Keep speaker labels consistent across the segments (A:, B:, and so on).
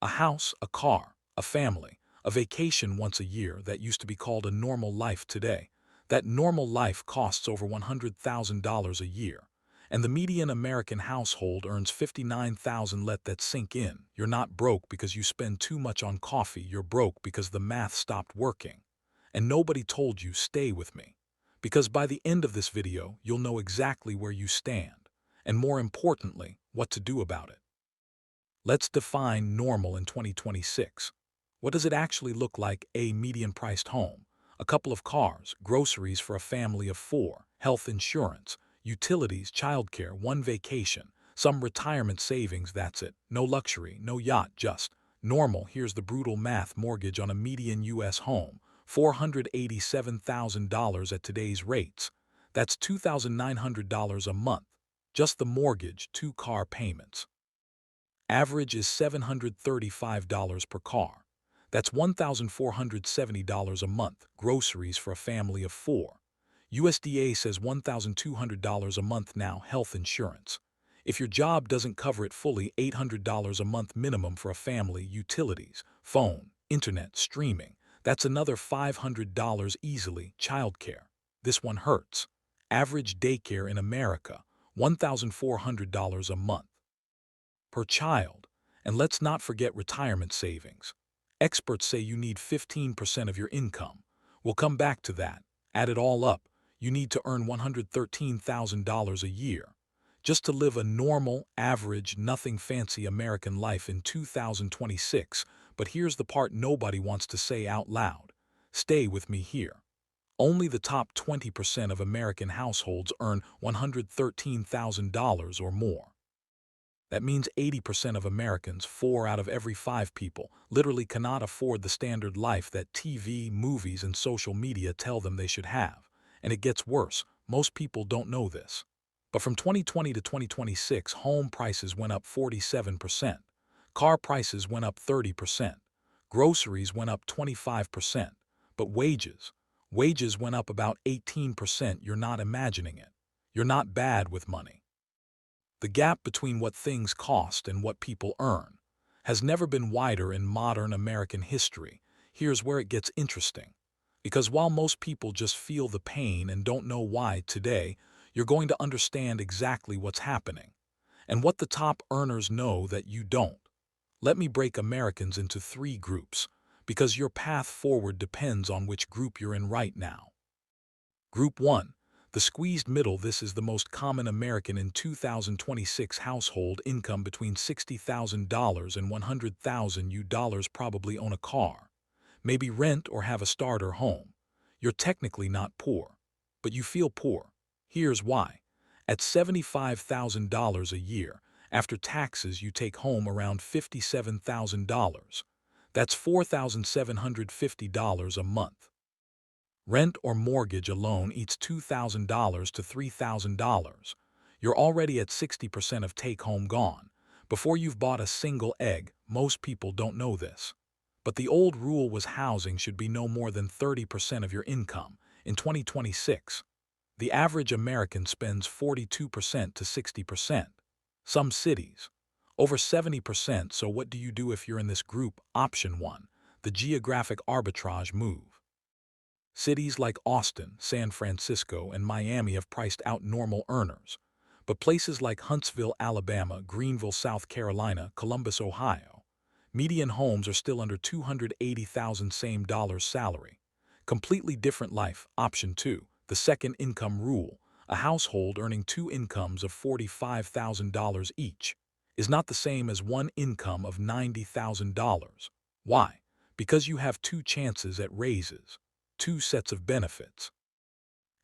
A: A house, a car, a family, a vacation once a year that used to be called a normal life today. That normal life costs over $100,000 a year. And the median American household earns $59,000. Let that sink in. You're not broke because you spend too much on coffee. You're broke because the math stopped working. And nobody told you stay with me. Because by the end of this video, you'll know exactly where you stand. And more importantly, what to do about it. Let's define normal in 2026. What does it actually look like? A median-priced home, a couple of cars, groceries for a family of 4, health insurance, utilities, childcare, one vacation, some retirement savings, that's it. No luxury, no yacht, just normal. Here's the brutal math. Mortgage on a median U.S. home, $487,000 at today's rates. That's $2,900 a month. Just the mortgage, 2 car payments. Average is $735 per car. That's $1,470 a month. Groceries for a family of 4. USDA says $1,200 a month now. Health insurance. If your job doesn't cover it fully, $800 a month minimum for a family. Utilities, phone, internet, streaming. That's another $500 easily. Childcare. This one hurts. Average daycare in America, $1,400 a month per child. And let's not forget retirement savings. Experts say you need 15% of your income. We'll come back to that. Add it all up, you need to earn $113,000 a year just to live a normal, average, nothing fancy American life in 2026. But here's the part nobody wants to say out loud. Stay with me here. Only the top 20% of American households earn $113,000 or more. That means 80% of Americans, 4 out of every 5 people, literally cannot afford the standard life that TV, movies, and social media tell them they should have. And it gets worse. Most people don't know this. But from 2020 to 2026, home prices went up 47%. Car prices went up 30%. Groceries went up 25%. But wages went up about 18%. You're not imagining it. You're not bad with money. The gap between what things cost and what people earn has never been wider in modern American history. Here's where it gets interesting. Because while most people just feel the pain and don't know why today, you're going to understand exactly what's happening and what the top earners know that you don't. Let me break Americans into 3 groups because your path forward depends on which group you're in right now. Group 1. The squeezed middle. This is the most common American in 2026 household income between $60,000 and $100,000. You dollars probably own a car, maybe rent or have a starter home. You're technically not poor, but you feel poor. Here's why. At $75,000 a year, after taxes you take home around $57,000. That's $4,750 a month. Rent or mortgage alone eats $2,000 to $3,000. You're already at 60% of take-home gone before you've bought a single egg. Most people don't know this. But the old rule was housing should be no more than 30% of your income. In 2026, the average American spends 42% to 60%. Some cities, over 70%. So what do you do if you're in this group? Option 1, the geographic arbitrage move. Cities like Austin, San Francisco, and Miami have priced out normal earners. But places like Huntsville, Alabama, Greenville, South Carolina, Columbus, Ohio, median homes are still under $280,000 same dollar salary. Completely different life. Option 2, the second income rule. A household earning 2 incomes of $45,000 each is not the same as one income of $90,000. Why? Because you have 2 chances at raises. 2 sets of benefits.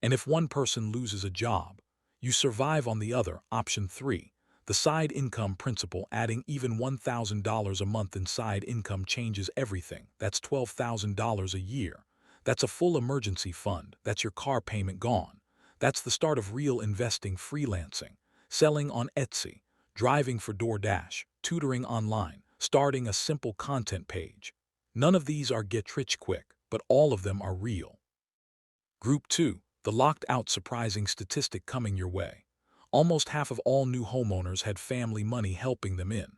A: And if one person loses a job, you survive on the other. Option 3, the side income principle. Adding even $1,000 a month in side income changes everything. That's $12,000 a year. That's a full emergency fund. That's your car payment gone. That's the start of real investing. Freelancing, selling on Etsy, driving for DoorDash, tutoring online, starting a simple content page. None of these are get-rich-quick, but all of them are real. Group 2, the locked-out. Surprising statistic coming your way. Almost half of all new homeowners had family money helping them in.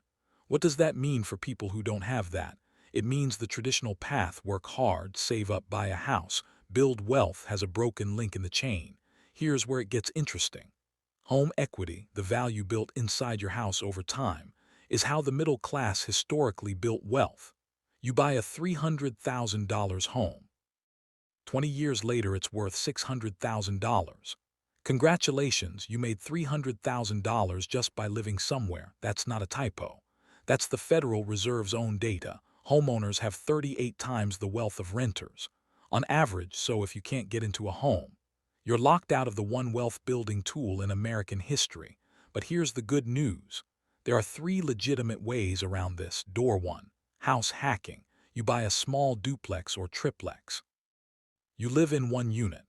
A: What does that mean for people who don't have that? It means the traditional path: work hard, save up, buy a house, build wealth, has a broken link in the chain. Here's where it gets interesting. Home equity, the value built inside your house over time, is how the middle class historically built wealth. You buy a $300,000 home. 20 years later, it's worth $600,000. Congratulations, you made $300,000 just by living somewhere. That's not a typo. That's the Federal Reserve's own data. Homeowners have 38 times the wealth of renters. On average, so if you can't get into a home, you're locked out of the one wealth-building tool in American history. But here's the good news. There are 3 legitimate ways around this. Door 1. House hacking. You buy a small duplex or triplex. You live in one unit.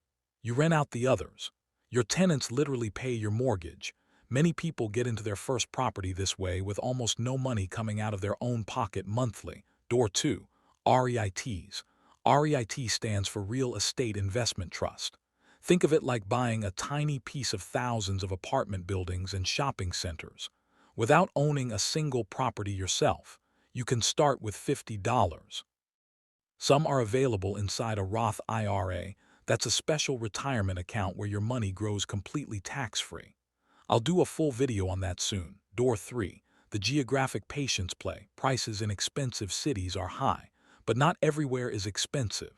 A: You rent out the others. Your tenants literally pay your mortgage. Many people get into their first property this way with almost no money coming out of their own pocket monthly. Door 2. REITs. REIT stands for Real Estate Investment Trust. Think of it like buying a tiny piece of thousands of apartment buildings and shopping centers. Without owning a single property yourself, you can start with $50. Some are available inside a Roth IRA. That's a special retirement account where your money grows completely tax-free. I'll do a full video on that soon. Door 3. The geographic patience play. Prices in expensive cities are high, but not everywhere is expensive.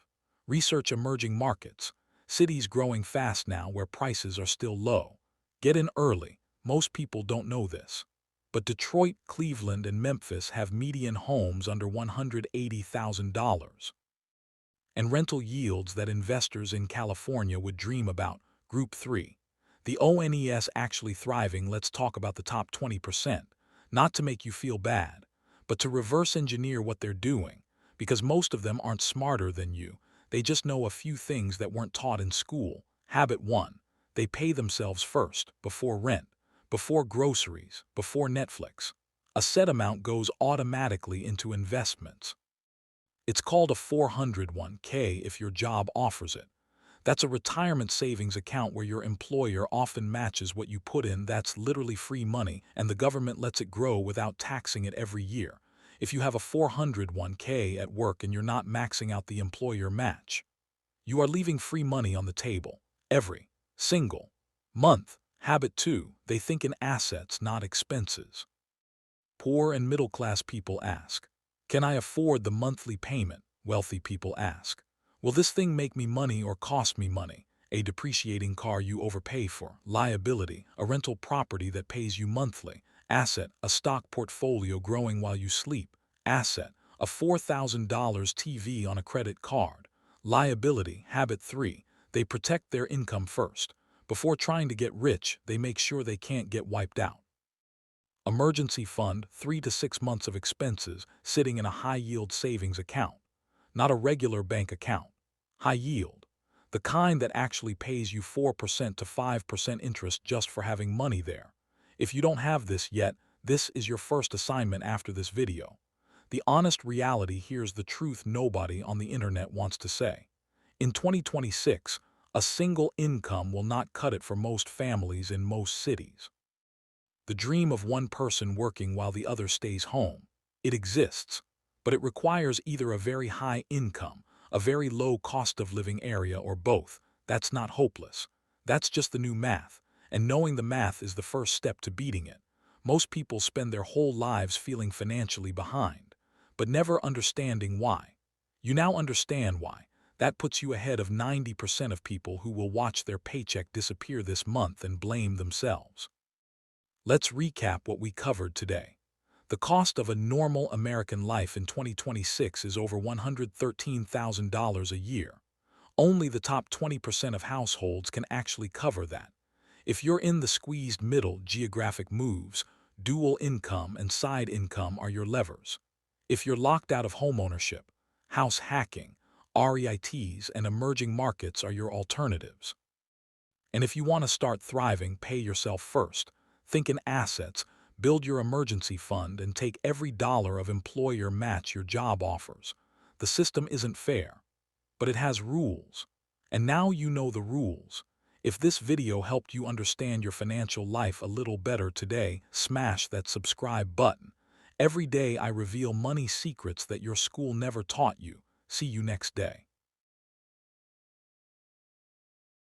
A: Research emerging markets. Cities growing fast now where prices are still low. Get in early. Most people don't know this. But Detroit, Cleveland, and Memphis have median homes under $180,000. And rental yields that investors in California would dream about. Group 3. The ONES actually thriving. Let's talk about the top 20%. Not to make you feel bad, but to reverse engineer what they're doing, because most of them aren't smarter than you. They just know a few things that weren't taught in school. Habit 1. They pay themselves first, before rent, before groceries, before Netflix. A set amount goes automatically into investments. It's called a 401k if your job offers it. That's a retirement savings account where your employer often matches what you put in. That's literally free money, and the government lets it grow without taxing it every year. If you have a 401k at work and you're not maxing out the employer match, you are leaving free money on the table every single month. Habit 2. They think in assets, not expenses. Poor and middle-class people ask, "Can I afford the monthly payment?" Wealthy people ask, "Will this thing make me money or cost me money?" A depreciating car you overpay for. Liability, a rental property that pays you monthly. Asset, a stock portfolio growing while you sleep. Asset, a $4,000 TV on a credit card. Liability. Habit 3. They protect their income first. Before trying to get rich, they make sure they can't get wiped out. Emergency fund, 3 to 6 months of expenses, sitting in a high-yield savings account. Not a regular bank account. High yield. The kind that actually pays you 4% to 5% interest just for having money there. If you don't have this yet, this is your first assignment after this video. The honest reality: here's the truth nobody on the internet wants to say. In 2026, a single income will not cut it for most families in most cities. The dream of one person working while the other stays home. It exists, but it requires either a very high income, a very low cost of living area, or both. That's not hopeless. That's just the new math, and knowing the math is the first step to beating it. Most people spend their whole lives feeling financially behind, but never understanding why. You now understand why. That puts you ahead of 90% of people who will watch their paycheck disappear this month and blame themselves. Let's recap what we covered today. The cost of a normal American life in 2026 is over $113,000 a year. Only the top 20% of households can actually cover that. If you're in the squeezed middle, geographic moves, dual income, and side income are your levers. If you're locked out of homeownership, house hacking, REITs, and emerging markets are your alternatives. And if you want to start thriving, pay yourself first. Think in assets, build your emergency fund, and take every dollar of employer match your job offers. The system isn't fair, but it has rules. And now you know the rules. If this video helped you understand your financial life a little better today, smash that subscribe button. Every day I reveal money secrets that your school never taught you. See you next day.